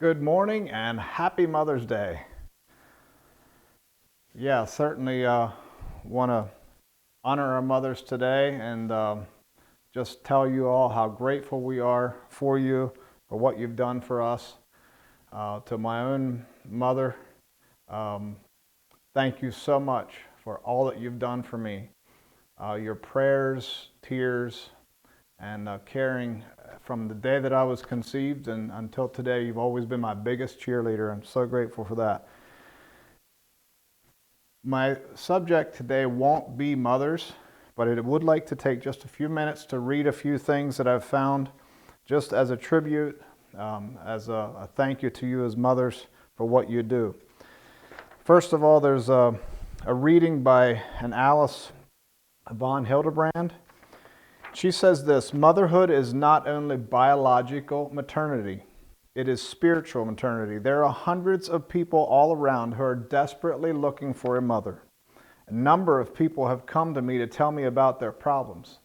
Good morning and happy Mother's Day. Yeah, certainly want to honor our mothers today and just tell you all how grateful we are for you, for what you've done for us. To my own mother, um, thank you so much for all that you've done for me. Your prayers, tears, and caring from the day that I was conceived and until today, you've always been my biggest cheerleader. I'm so grateful for that. My subject today won't be mothers, but I would like to take just a few minutes to read a few things that I've found just as a tribute, as a thank you to you as mothers for what you do. First of all, there's a reading by an Alice von Hildebrand. She says this: motherhood is not only biological maternity, it is spiritual maternity. There are hundreds of people all around who are desperately looking for a mother. A number of people have come to me to tell me about their problems.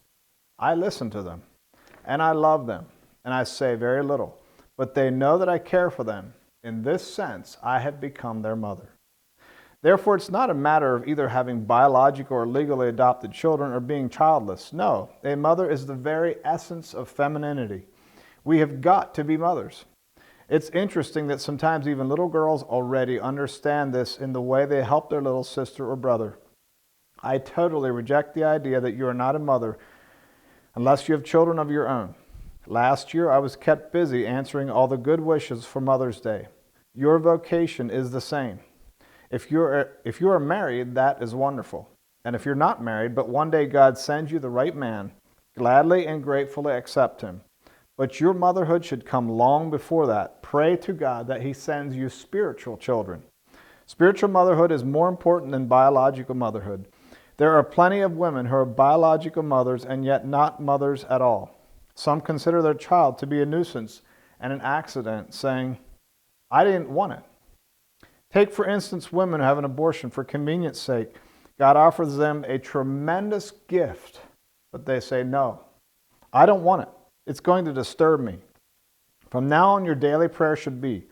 I listen to them, and I love them, and I say very little, but they know that I care for them. In this sense, I have become their mother. Therefore, it's not a matter of either having biological or legally adopted children or being childless. No, a mother is the very essence of femininity. We have got to be mothers. It's interesting that sometimes even little girls already understand this in the way they help their little sister or brother. I totally reject the idea that you are not a mother unless you have children of your own. Last year, I was kept busy answering all the good wishes for Mother's Day. Your vocation is the same. If you are married, that is wonderful. And if you're not married, but one day God sends you the right man, gladly and gratefully accept him. But your motherhood should come long before that. Pray to God that he sends you spiritual children. Spiritual motherhood is more important than biological motherhood. There are plenty of women who are biological mothers and yet not mothers at all. Some consider their child to be a nuisance and an accident, saying, I didn't want it. Take, for instance, women who have an abortion for convenience sake. God offers them a tremendous gift, but they say, no, I don't want it. It's going to disturb me. From now on, your daily prayer should be,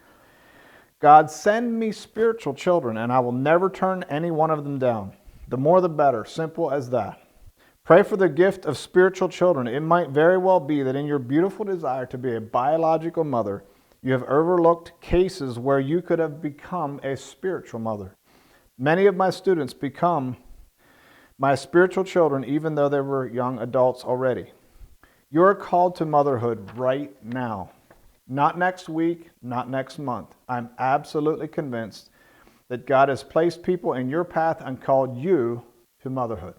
God, send me spiritual children, and I will never turn any one of them down. The more the better, simple as that. Pray for the gift of spiritual children. It might very well be that in your beautiful desire to be a biological mother, you have overlooked cases where you could have become a spiritual mother. Many of my students become my spiritual children even though they were young adults already. You are called to motherhood right now. Not next week, not next month. I'm absolutely convinced that God has placed people in your path and called you to motherhood.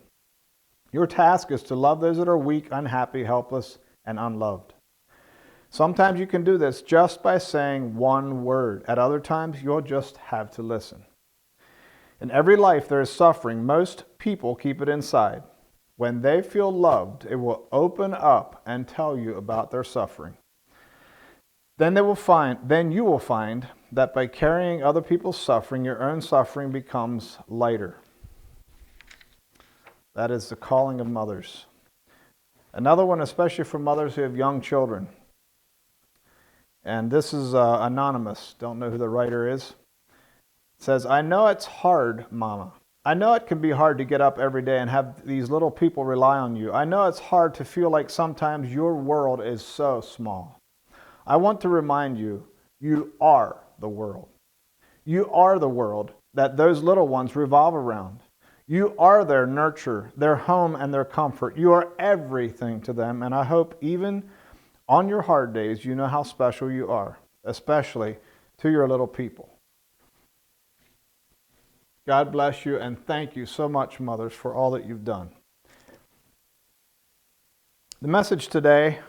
Your task is to love those that are weak, unhappy, helpless, and unloved. Sometimes you can do this just by saying one word. At other times, you'll just have to listen. In every life there is suffering. Most people keep it inside. When they feel loved, it will open up and tell you about their suffering. Then you will find that by carrying other people's suffering, your own suffering becomes lighter. That is the calling of mothers. Another one, especially for mothers who have young children. And this is anonymous. Don't know who the writer is. It says, I know it's hard, Mama. I know it can be hard to get up every day and have these little people rely on you. I know it's hard to feel like sometimes your world is so small. I want to remind you, you are the world. You are the world that those little ones revolve around. You are their nurture, their home, and their comfort. You are everything to them, and I hope even on your hard days, you know how special you are, especially to your little people. God bless you, and thank you so much, mothers, for all that you've done. The message today,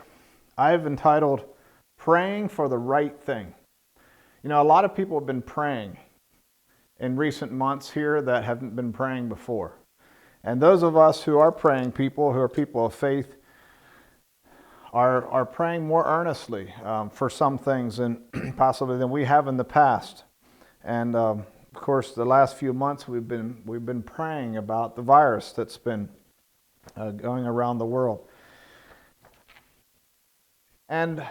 I've entitled, Praying for the Right Thing. You know, a lot of people have been praying in recent months here that haven't been praying before. And those of us who are praying people, who are people of faith, are praying more earnestly for some things and possibly than we have in the past. And of course, the last few months we've been praying about the virus that's been going around the world. And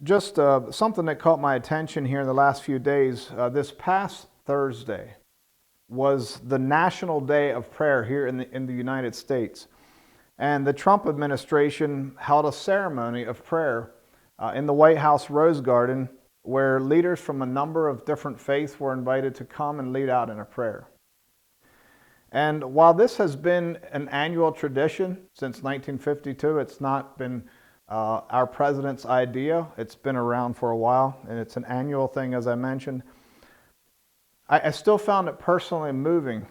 Just something that caught my attention here in the last few days. This past Thursday was the National Day of Prayer here in the United States. And the Trump administration held a ceremony of prayer in the White House Rose Garden, where leaders from a number of different faiths were invited to come and lead out in a prayer. And while this has been an annual tradition since 1952, it's not been our president's idea. It's been around for a while, and it's an annual thing, as I mentioned. I still found it personally moving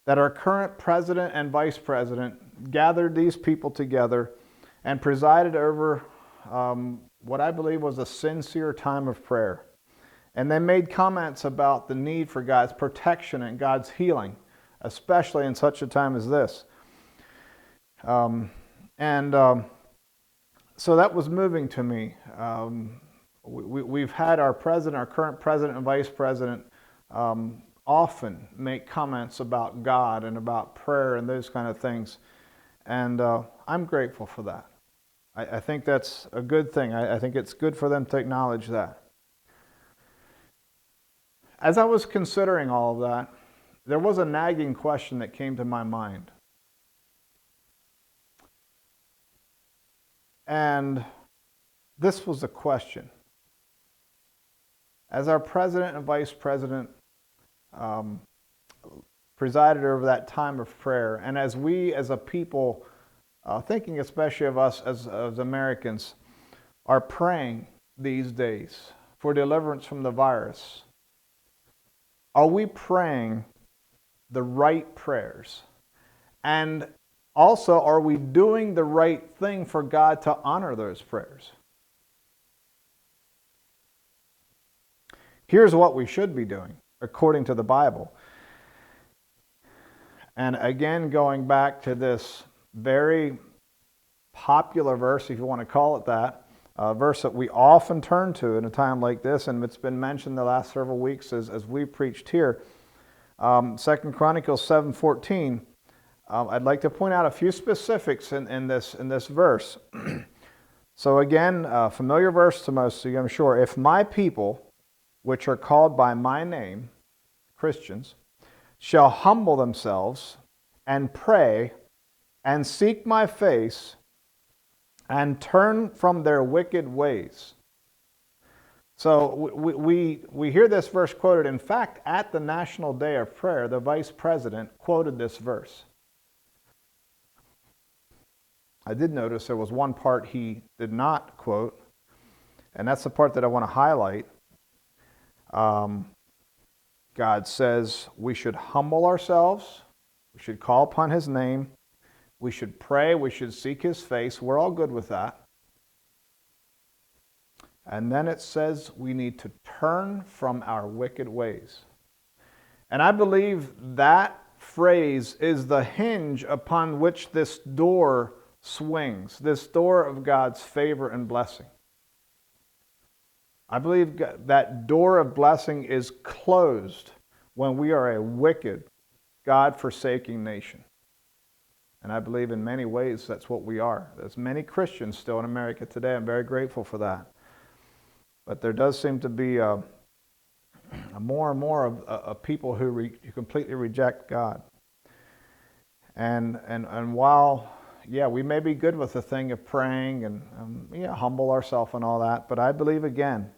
that our current president and vice president gathered these people together and presided over what I believe was a sincere time of prayer. And they made comments about the need for God's protection and God's healing, especially in such a time as this. So that was moving to me. We've had our current president and vice president, often make comments about God and about prayer and those kind of things. And I'm grateful for that. I think that's a good thing. I think it's good for them to acknowledge that. As I was considering all of that, there was a nagging question that came to my mind. And this was the question. As our president and vice president presided over that time of prayer, and as we as a people, thinking especially of us as Americans, are praying these days for deliverance from the virus, are we praying the right prayers? And also, are we doing the right thing for God to honor those prayers? Here's what we should be doing, according to the Bible. And again, going back to this very popular verse, if you want to call it that, a verse that we often turn to in a time like this, and it's been mentioned the last several weeks as we preached here, 2 Chronicles 7:14. I'd like to point out a few specifics in this verse. So again, a familiar verse to most of you, I'm sure. If my people, which are called by my name, Christians, shall humble themselves and pray and seek my face and turn from their wicked ways. So we hear this verse quoted. In fact, at the National Day of Prayer, the Vice President quoted this verse. I did notice there was one part he did not quote, and that's the part that I want to highlight. God says we should humble ourselves, we should call upon His name, we should pray, we should seek His face. We're all good with that. And then it says we need to turn from our wicked ways. And I believe that phrase is the hinge upon which this door swings, this door of God's favor and blessing. I believe that door of blessing is closed when we are a wicked, God-forsaking nation. And I believe in many ways that's what we are. There's many Christians still in America today. I'm very grateful for that. But there does seem to be more and more of people who completely reject God. And while, yeah, we may be good with the thing of praying and humble ourselves and all that, but I believe, again,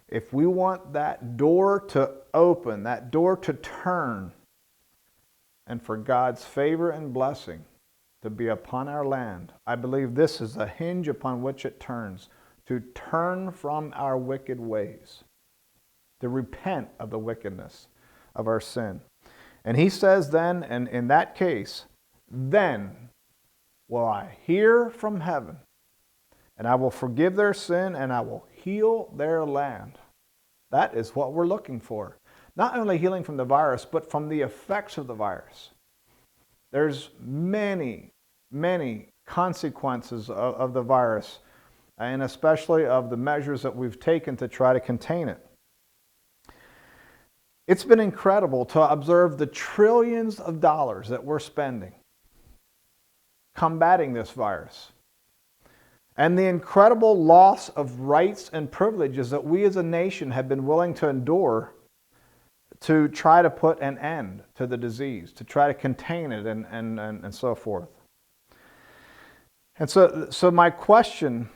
if we want that door to open, that door to turn, and for God's favor and blessing to be upon our land, I believe this is the hinge upon which it turns, to turn from our wicked ways, to repent of the wickedness of our sin. And he says then, and in that case, then will I hear from heaven, and I will forgive their sin, and I will heal their land. That is what we're looking for. Not only healing from the virus, but from the effects of the virus. There's many, many consequences of the virus, and especially of the measures that we've taken to try to contain it. It's been incredible to observe the trillions of dollars that we're spending combating this virus. and the incredible loss of rights and privileges that we as a nation have been willing to endure to try to put an end to the disease, to try to contain it and so forth. And so my question,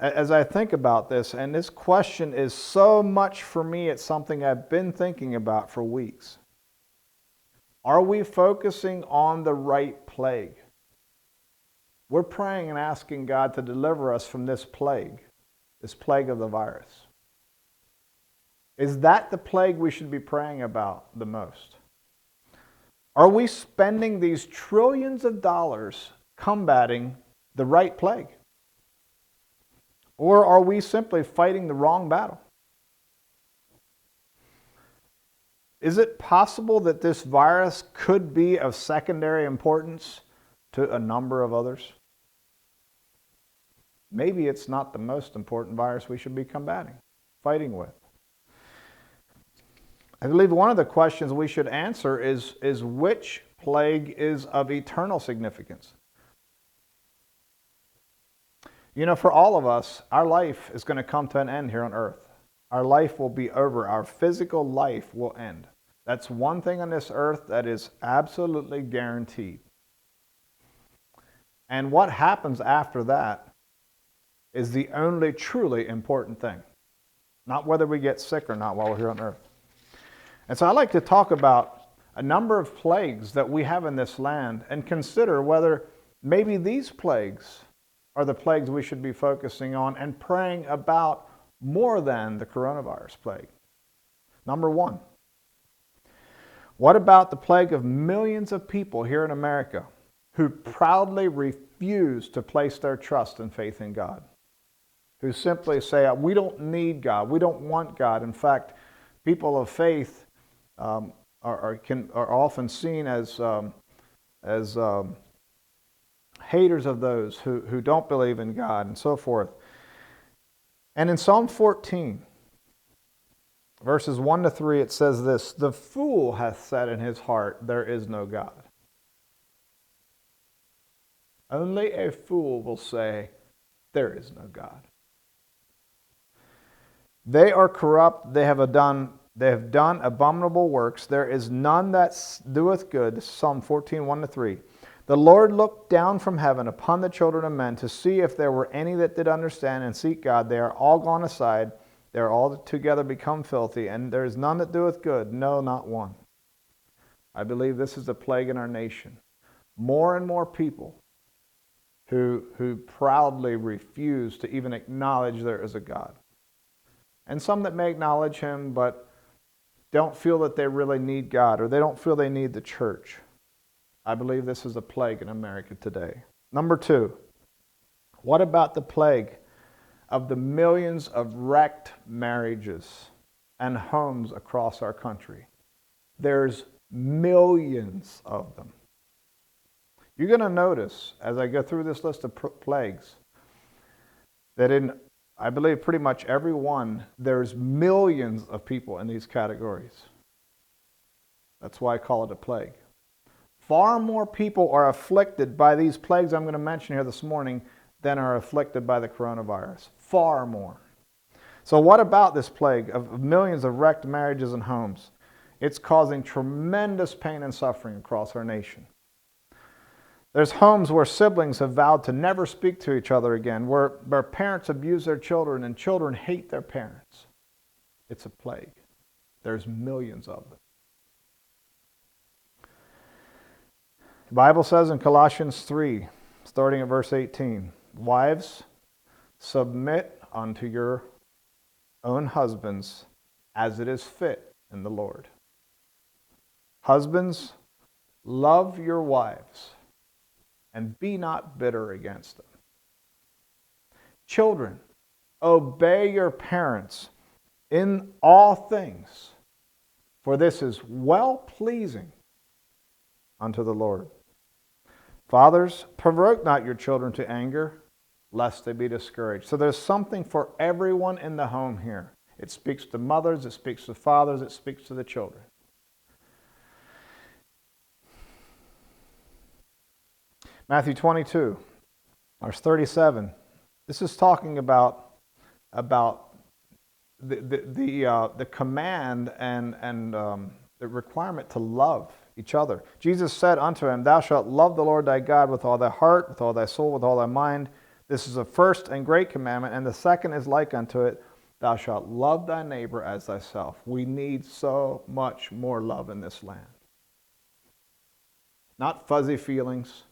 as I think about this, and this question is so much for me, it's something I've been thinking about for weeks. Are we focusing on the right plague? We're praying and asking God to deliver us from this plague of the virus. Is that the plague we should be praying about the most? Are we spending these trillions of dollars combating the right plague? Or are we simply fighting the wrong battle? Is it possible that this virus could be of secondary importance to a number of others? Maybe it's not the most important virus we should be combating, fighting with. I believe one of the questions we should answer is which plague is of eternal significance? You know, for all of us, our life is going to come to an end here on earth. Our life will be over. Our physical life will end. That's one thing on this earth that is absolutely guaranteed. And what happens after that is the only truly important thing. Not whether we get sick or not while we're here on earth. And so I'd like to talk about a number of plagues that we have in this land and consider whether maybe these plagues are the plagues we should be focusing on and praying about more than the coronavirus plague. Number one, what about the plague of millions of people here in America who proudly refuse to place their trust and faith in God? Who simply say, we don't need God, we don't want God. In fact, people of faith are often seen as haters of those who don't believe in God and so forth. And in Psalm 14, verses 1 to 3, it says this: "The fool hath said in his heart, there is no God." Only a fool will say, there is no God. They are corrupt, they have done abominable works. There is none that doeth good. This is Psalm 14, 1 to 3. The Lord looked down from heaven upon the children of men to see if there were any that did understand and seek God. They are all gone aside. They are all together become filthy. And there is none that doeth good, no, not one. I believe this is a plague in our nation. More and more people who proudly refuse to even acknowledge there is a God. And some that may acknowledge Him, but don't feel that they really need God, or they don't feel they need the church. I believe this is a plague in America today. Number two, what about the plague of the millions of wrecked marriages and homes across our country? There's millions of them. You're going to notice, as I go through this list of plagues, that in, I believe, pretty much every one, there's millions of people in these categories. That's why I call it a plague. Far more people are afflicted by these plagues I'm going to mention here this morning than are afflicted by the coronavirus. Far more. So what about this plague of millions of wrecked marriages and homes? It's causing tremendous pain and suffering across our nation. There's homes where siblings have vowed to never speak to each other again, where parents abuse their children and children hate their parents. It's a plague. There's millions of them. The Bible says in Colossians 3, starting at verse 18, "Wives, submit unto your own husbands as it is fit in the Lord. Husbands, love your wives, and be not bitter against them. Children, obey your parents in all things, for this is well-pleasing unto the Lord. Fathers, provoke not your children to anger, lest they be discouraged." So there's something for everyone in the home here. It speaks to mothers, it speaks to fathers, it speaks to the children. Matthew 22, verse 37. This is talking about the command and the requirement to love each other. Jesus said unto him, Thou shalt love the Lord thy God with all thy heart, with all thy soul, with all thy mind. This is the first and great commandment, and the second is like unto it, Thou shalt love thy neighbor as thyself. We need so much more love in this land. Not fuzzy feelings,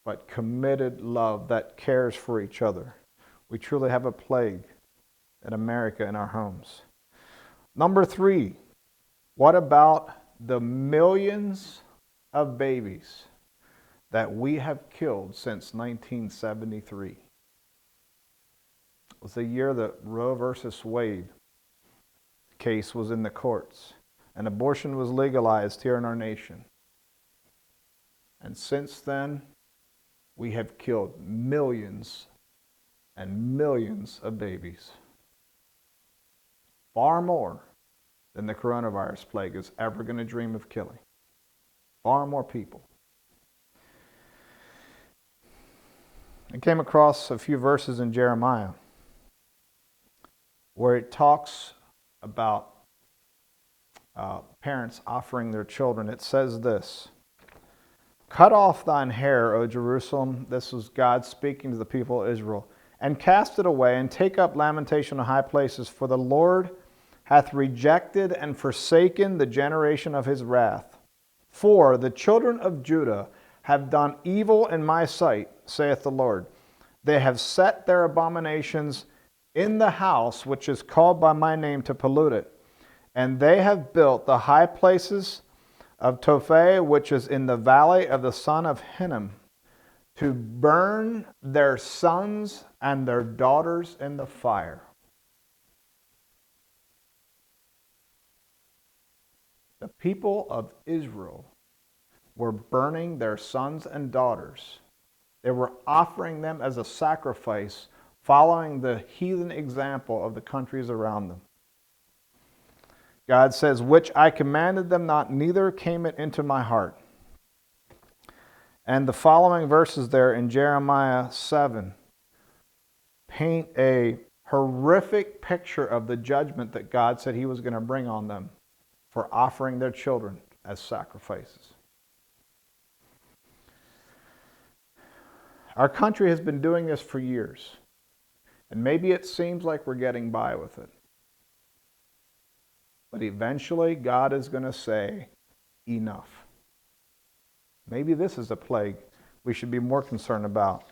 but committed love that cares for each other. We truly have a plague in America in our homes. Number 3, what about the millions of babies that we have killed since 1973? It was the year that Roe versus Wade case was in the courts, and abortion was legalized here in our nation. And since then, we have killed millions and millions of babies. Far more than the coronavirus plague is ever going to dream of killing. Far more people. I came across a few verses in Jeremiah where it talks about parents offering their children. It says this, Cut off thine hair, O Jerusalem. This was God speaking to the people of Israel. And cast it away, and take up lamentation in high places. For the Lord hath rejected and forsaken the generation of his wrath. For the children of Judah have done evil in my sight, saith the Lord. They have set their abominations in the house which is called by my name to pollute it. And they have built the high places of Topheh, which is in the valley of the son of Hinnom, to burn their sons and their daughters in the fire. The people of Israel were burning their sons and daughters. They were offering them as a sacrifice, following the heathen example of the countries around them. God says, which I commanded them not, neither came it into my heart. And the following verses there in Jeremiah 7 paint a horrific picture of the judgment that God said he was going to bring on them for offering their children as sacrifices. Our country has been doing this for years, and maybe it seems like we're getting by with it. But eventually, God is going to say, enough. Maybe this is a plague we should be more concerned about.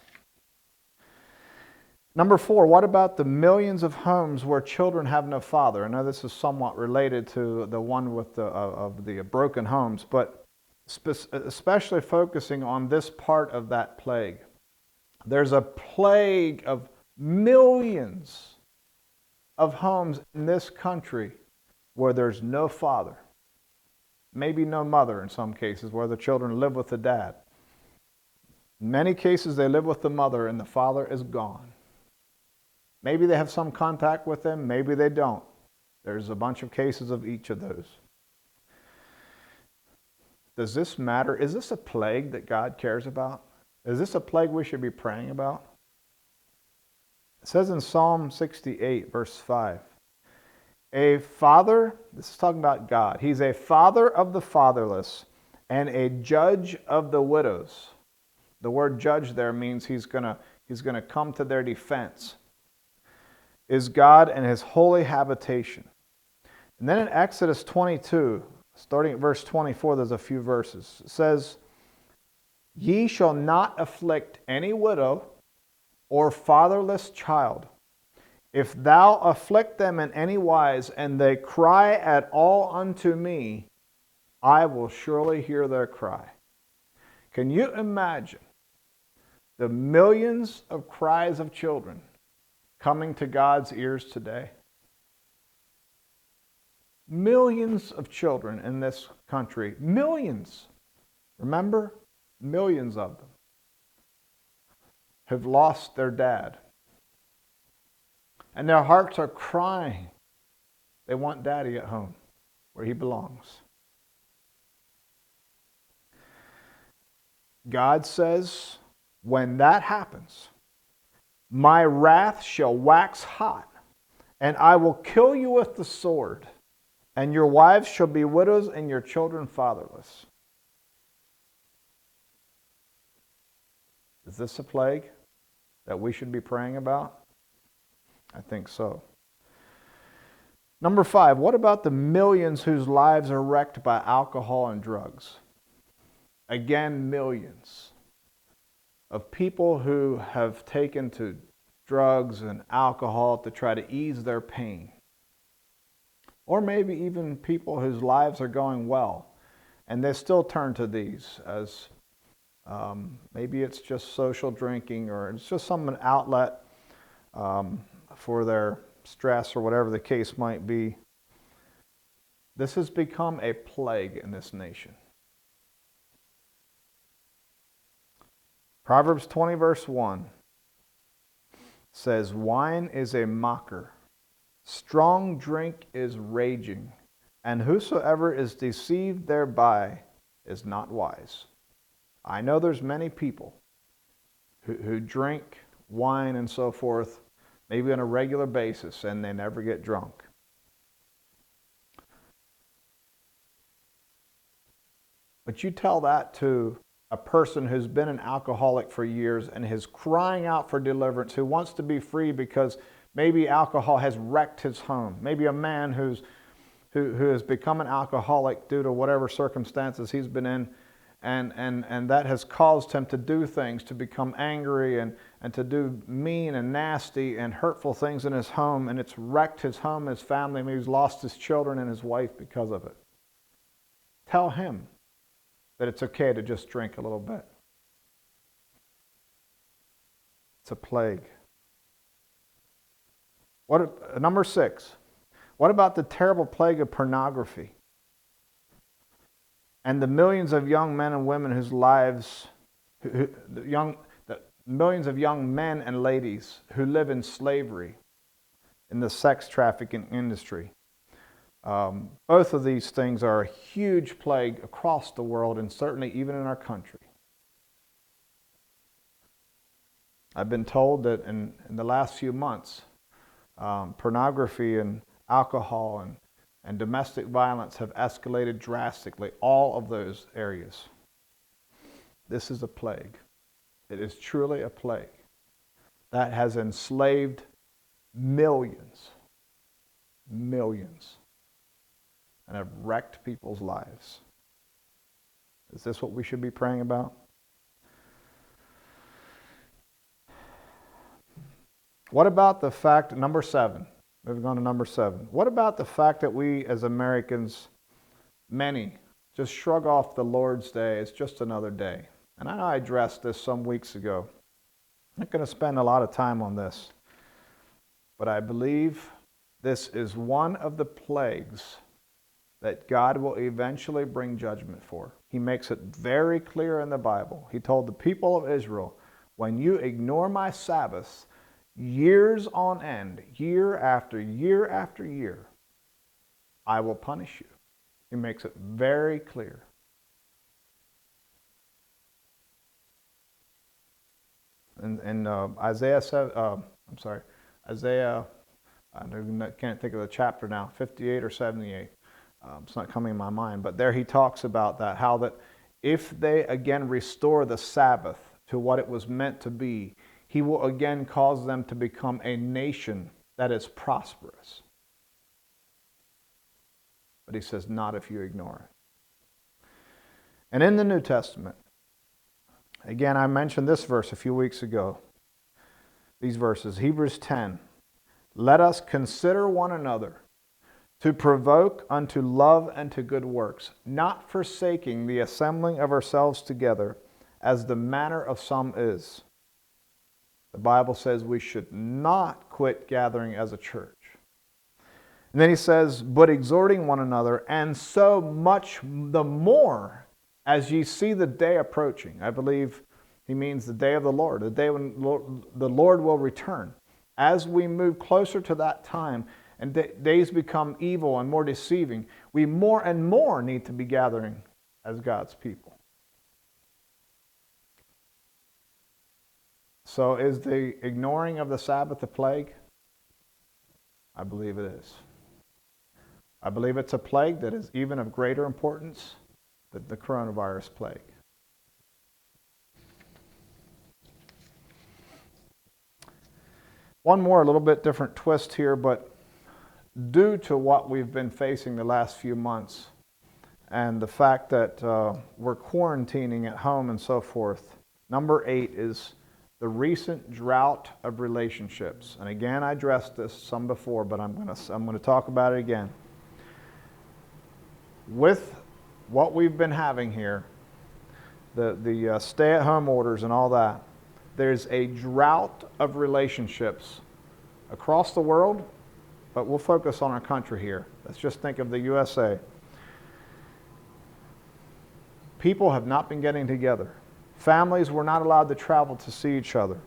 Number 4, what about the millions of homes where children have no father? I know this is somewhat related to the one with the broken homes, but especially focusing on this part of that plague. There's a plague of millions of homes in this country where there's no father, maybe no mother in some cases, where the children live with the dad. In many cases, they live with the mother and the father is gone. Maybe they have some contact with them, maybe they don't. There's a bunch of cases of each of those. Does this matter? Is this a plague that God cares about? Is this a plague we should be praying about? It says in Psalm 68, verse 5, a father, this is talking about God, he's a father of the fatherless and a judge of the widows. The word judge there means he's going to come to their defense. Is God and his holy habitation. And then in Exodus 22, starting at verse 24, there's a few verses. It says, Ye shall not afflict any widow or fatherless child. If thou afflict them in any wise, and they cry at all unto me, I will surely hear their cry. Can you imagine the millions of cries of children coming to God's ears today? Millions of children in this country. Millions. Remember? Millions of them have lost their dad. And their hearts are crying. They want daddy at home, where he belongs. God says When that happens, my wrath shall wax hot, and I will kill you with the sword, and your wives shall be widows and your children fatherless. Is this a plague that we should be praying about? I think so. Number 5, what about the millions whose lives are wrecked by alcohol and drugs? Again, millions of people who have taken to drugs and alcohol to try to ease their pain. Or maybe even people whose lives are going well, and they still turn to these as maybe it's just social drinking, or it's just some outlet for their stress, or whatever the case might be. This has become a plague in this nation. Proverbs 20 verse 1 says, wine is a mocker, strong drink is raging, and whosoever is deceived thereby is not wise. I know there's many people who drink wine and so forth, maybe on a regular basis, and they never get drunk. But you tell that to a person who's been an alcoholic for years and is crying out for deliverance, who wants to be free because maybe alcohol has wrecked his home. Maybe a man who has become an alcoholic due to whatever circumstances he's been in, and that has caused him to do things, to become angry and to do mean and nasty and hurtful things in his home, and it's wrecked his home, his family, and he's lost his children and his wife because of it. Tell him that it's okay to just drink a little bit. It's a plague. Number 6, what about the terrible plague of pornography? And the millions of young men and women whose lives, millions of young men and ladies who live in slavery, in the sex trafficking industry. Both of these things are a huge plague across the world, and certainly even in our country. I've been told that in the last few months, pornography and alcohol and domestic violence have escalated drastically, all of those areas. This is a plague. It is truly a plague that has enslaved millions, and have wrecked people's lives. Is this what we should be praying about? What about the fact, number 7, moving on to number 7. What about the fact that we as Americans, many, just shrug off the Lord's Day as just another day? And I know I addressed this some weeks ago. I'm not going to spend a lot of time on this, but I believe this is one of the plagues that God will eventually bring judgment for. He makes it very clear in the Bible. He told the people of Israel, when you ignore my Sabbaths, years on end, year after year after year, I will punish you. He makes it very clear. And Isaiah, I can't think of the chapter now, 58 or 78. It's not coming in my mind, but there he talks about that, how that if they again restore the Sabbath to what it was meant to be, he will again cause them to become a nation that is prosperous. But he says, not if you ignore it. And in the New Testament, again, I mentioned this verse a few weeks ago. These verses, Hebrews 10. Let us consider one another to provoke unto love and to good works, not forsaking the assembling of ourselves together, as the manner of some is. The Bible says we should not quit gathering as a church. And then he says, but exhorting one another, and so much the more as ye see the day approaching. I believe he means the day of the Lord, the day when the Lord will return. As we move closer to that time, and days become evil and more deceiving, we more and more need to be gathering as God's people. So is the ignoring of the Sabbath a plague? I believe it is. I believe it's a plague that is even of greater importance than the coronavirus plague. One more, a little bit different twist here, but due to what we've been facing the last few months and the fact that we're quarantining at home and so forth, number 8 is the recent drought of relationships. And again, I addressed this some before, but I'm going to talk about it again. With what we've been having here, the stay-at-home orders and all that, there's a drought of relationships across the world, but we'll focus on our country here. Let's just think of the USA. People have not been getting together. Families were not allowed to travel to see each other.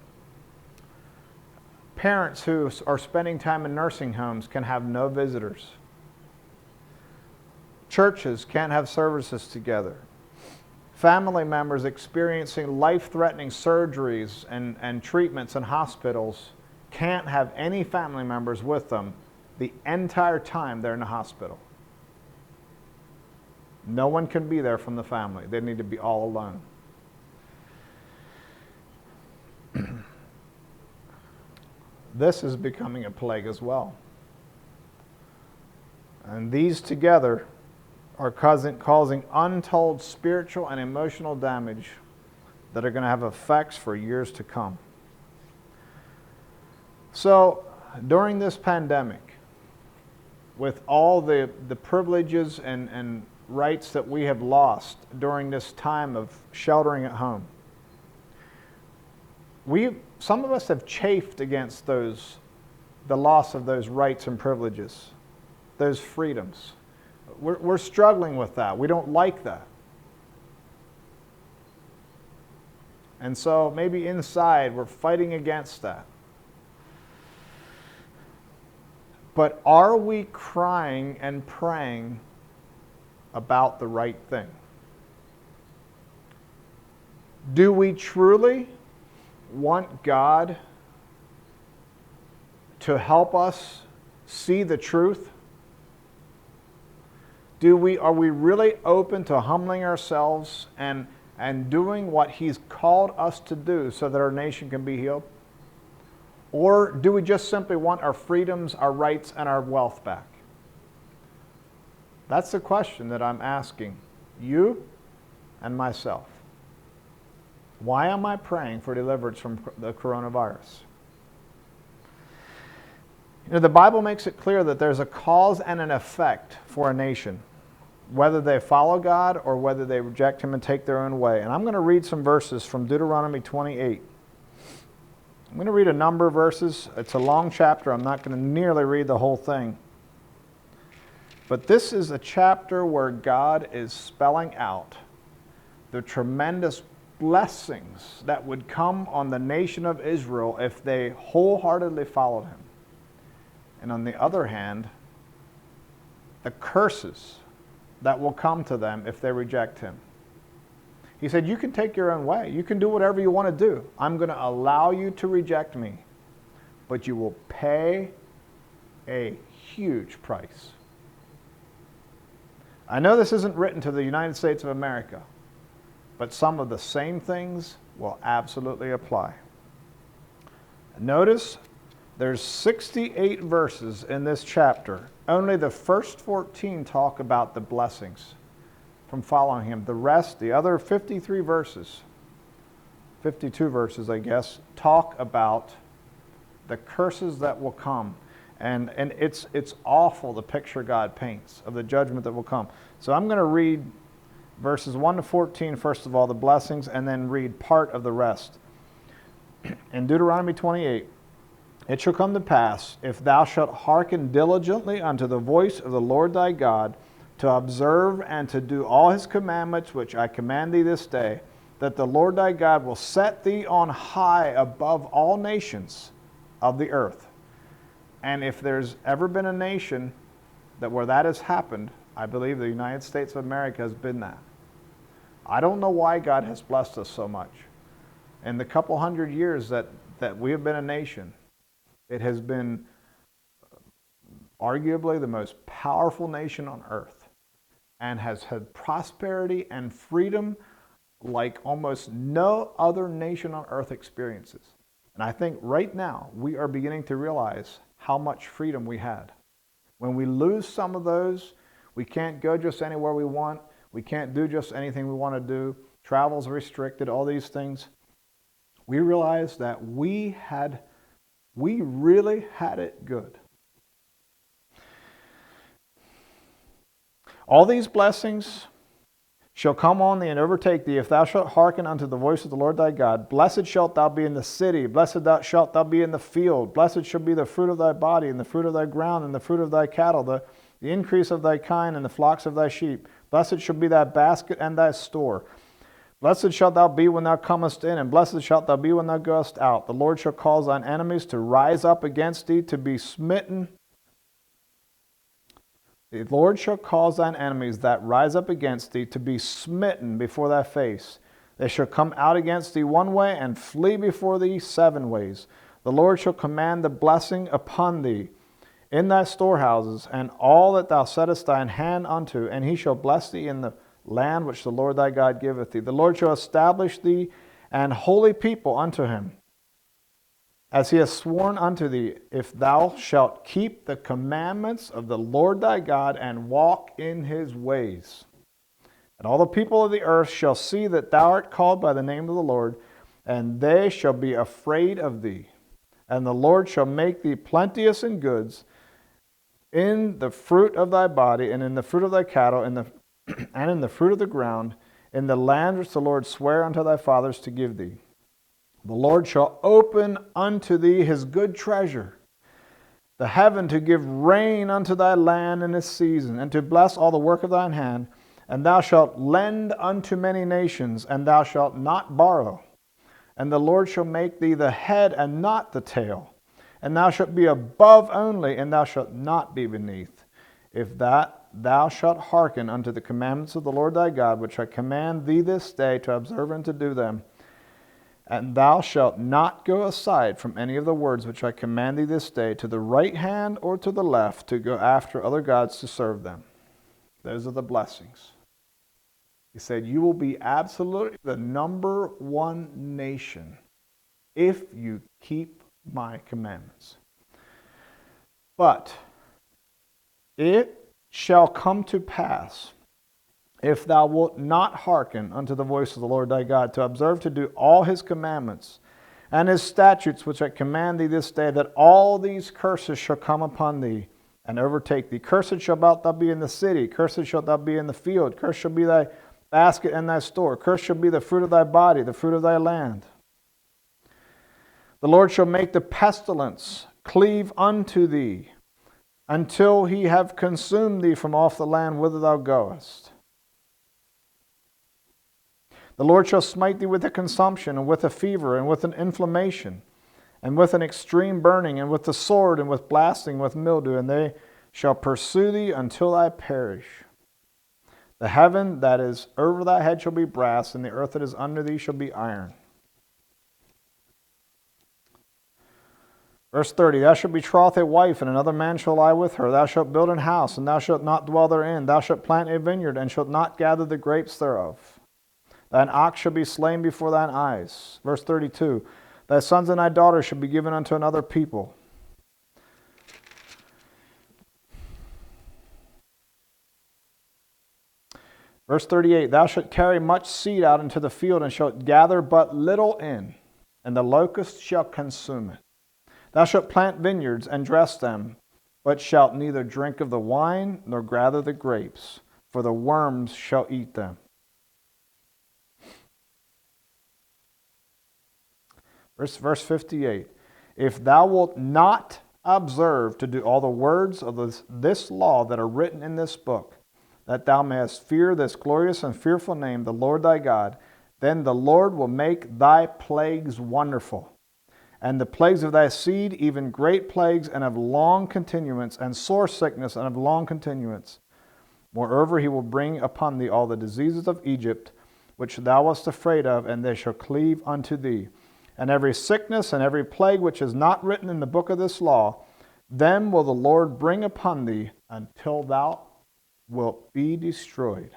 Parents who are spending time in nursing homes can have no visitors. Churches can't have services together. Family members experiencing life-threatening surgeries and treatments in hospitals can't have any family members with them the entire time they're in the hospital. No one can be there from the family. They need to be all alone. This is becoming a plague as well. And these together are causing untold spiritual and emotional damage that are going to have effects for years to come. So, during this pandemic, with all the privileges and rights that we have lost during this time of sheltering at home, some of us have chafed against the loss of those rights and privileges, those freedoms. We're struggling with that. We don't like that. And so maybe inside we're fighting against that. But are we crying and praying about the right thing? Do we truly want God to help us see the truth? Are we really open to humbling ourselves and doing what He's called us to do so that our nation can be healed? Or do we just simply want our freedoms, our rights, and our wealth back? That's the question that I'm asking you and myself. Why am I praying for deliverance from the coronavirus? You know, the Bible makes it clear that there's a cause and an effect for a nation, whether they follow God or whether they reject Him and take their own way. And I'm going to read some verses from Deuteronomy 28. I'm going to read a number of verses. It's a long chapter. I'm not going to nearly read the whole thing. But this is a chapter where God is spelling out the tremendous blessings that would come on the nation of Israel if they wholeheartedly followed Him. And on the other hand, the curses that will come to them if they reject Him. He said, you can take your own way. You can do whatever you want to do. I'm going to allow you to reject me, but you will pay a huge price. I know this isn't written to the United States of America, but some of the same things will absolutely apply. Notice there's 68 verses in this chapter. Only the first 14 talk about the blessings from following Him. The rest, the other 53 verses, 52 verses, I guess, talk about the curses that will come. And it's awful, the picture God paints of the judgment that will come. So I'm going to read verses 1 to 14, first of all, the blessings, and then read part of the rest. In Deuteronomy 28, it shall come to pass, if thou shalt hearken diligently unto the voice of the Lord thy God, to observe and to do all His commandments which I command thee this day, that the Lord thy God will set thee on high above all nations of the earth. And if there's ever been a nation where that has happened, I believe the United States of America has been that. I don't know why God has blessed us so much. In the couple hundred years that that we have been a nation, it has been arguably the most powerful nation on earth and has had prosperity and freedom like almost no other nation on earth experiences. And I think right now we are beginning to realize how much freedom we had. When we lose some of those, we can't go just anywhere we want. We can't do just anything we want to do. Travel's restricted, all these things. We realize that we really had it good. All these blessings shall come on thee and overtake thee, if thou shalt hearken unto the voice of the Lord thy God. Blessed shalt thou be in the city, blessed shalt thou be in the field. Blessed shall be the fruit of thy body, and the fruit of thy ground, and the fruit of thy cattle, the increase of thy kind, and the flocks of thy sheep. Blessed shall be thy basket and thy store. Blessed shalt thou be when thou comest in, and blessed shalt thou be when thou goest out. The Lord shall cause thine enemies to rise up against thee, to be smitten. The Lord shall cause thine enemies that rise up against thee to be smitten before thy face. They shall come out against thee one way, and flee before thee 7 ways. The Lord shall command the blessing upon thee in thy storehouses, and all that thou settest thine hand unto, and he shall bless thee in the land which the Lord thy God giveth thee. The Lord shall establish thee an holy people unto him, as he has sworn unto thee, if thou shalt keep the commandments of the Lord thy God, and walk in his ways. And all the people of the earth shall see that thou art called by the name of the Lord, and they shall be afraid of thee. And the Lord shall make thee plenteous in goods, in the fruit of thy body, and in the fruit of thy cattle, and in the fruit of the ground, in the land which the Lord sware unto thy fathers to give thee. The Lord shall open unto thee his good treasure, the heaven to give rain unto thy land in its season, and to bless all the work of thine hand. And thou shalt lend unto many nations, and thou shalt not borrow. And the Lord shall make thee the head and not the tail. And thou shalt be above only, and thou shalt not be beneath. If that thou shalt hearken unto the commandments of the Lord thy God, which I command thee this day to observe and to do them, and thou shalt not go aside from any of the words which I command thee this day, to the right hand or to the left, to go after other gods to serve them. Those are the blessings. He said, you will be absolutely the number one nation if you keep my commandments. But it shall come to pass, if thou wilt not hearken unto the voice of the Lord thy God, to observe to do all his commandments and his statutes which I command thee this day, that all these curses shall come upon thee and overtake thee. Cursed shalt thou be in the city, cursed shalt thou be in the field, cursed shall be thy basket and thy store, cursed shall be the fruit of thy body, the fruit of thy land. The Lord shall make the pestilence cleave unto thee, until he have consumed thee from off the land whither thou goest. The Lord shall smite thee with a consumption, and with a fever, and with an inflammation, and with an extreme burning, and with the sword, and with blasting, with mildew, and they shall pursue thee until I perish. The heaven that is over thy head shall be brass, and the earth that is under thee shall be iron. Verse 30, thou shalt betroth a wife, and another man shall lie with her. Thou shalt build an house, and thou shalt not dwell therein. Thou shalt plant a vineyard, and shalt not gather the grapes thereof. Thine ox shall be slain before thine eyes. Verse 32, thy sons and thy daughters shall be given unto another people. Verse 38, thou shalt carry much seed out into the field, and shalt gather but little in, and the locust shall consume it. Thou shalt plant vineyards and dress them, but shalt neither drink of the wine nor gather the grapes, for the worms shall eat them. Verse 58, if thou wilt not observe to do all the words of this law that are written in this book, that thou mayest fear this glorious and fearful name, the Lord thy God, then the Lord will make thy plagues wonderful, and the plagues of thy seed, even great plagues, and of long continuance, and sore sickness, and of long continuance. Moreover, he will bring upon thee all the diseases of Egypt, which thou wast afraid of, and they shall cleave unto thee. and every sickness and every plague which is not written in the book of this law, them will the Lord bring upon thee until thou wilt be destroyed.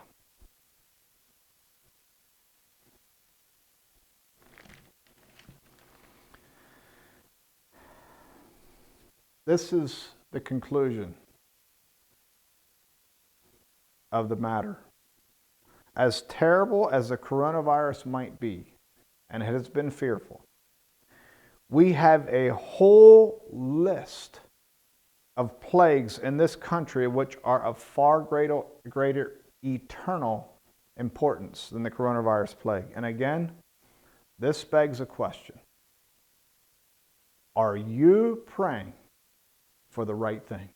This is the conclusion of the matter. As terrible as the coronavirus might be, and it has been fearful, we have a whole list of plagues in this country which are of far greater eternal importance than the coronavirus plague. And again, this begs a question. Are you praying for the right thing?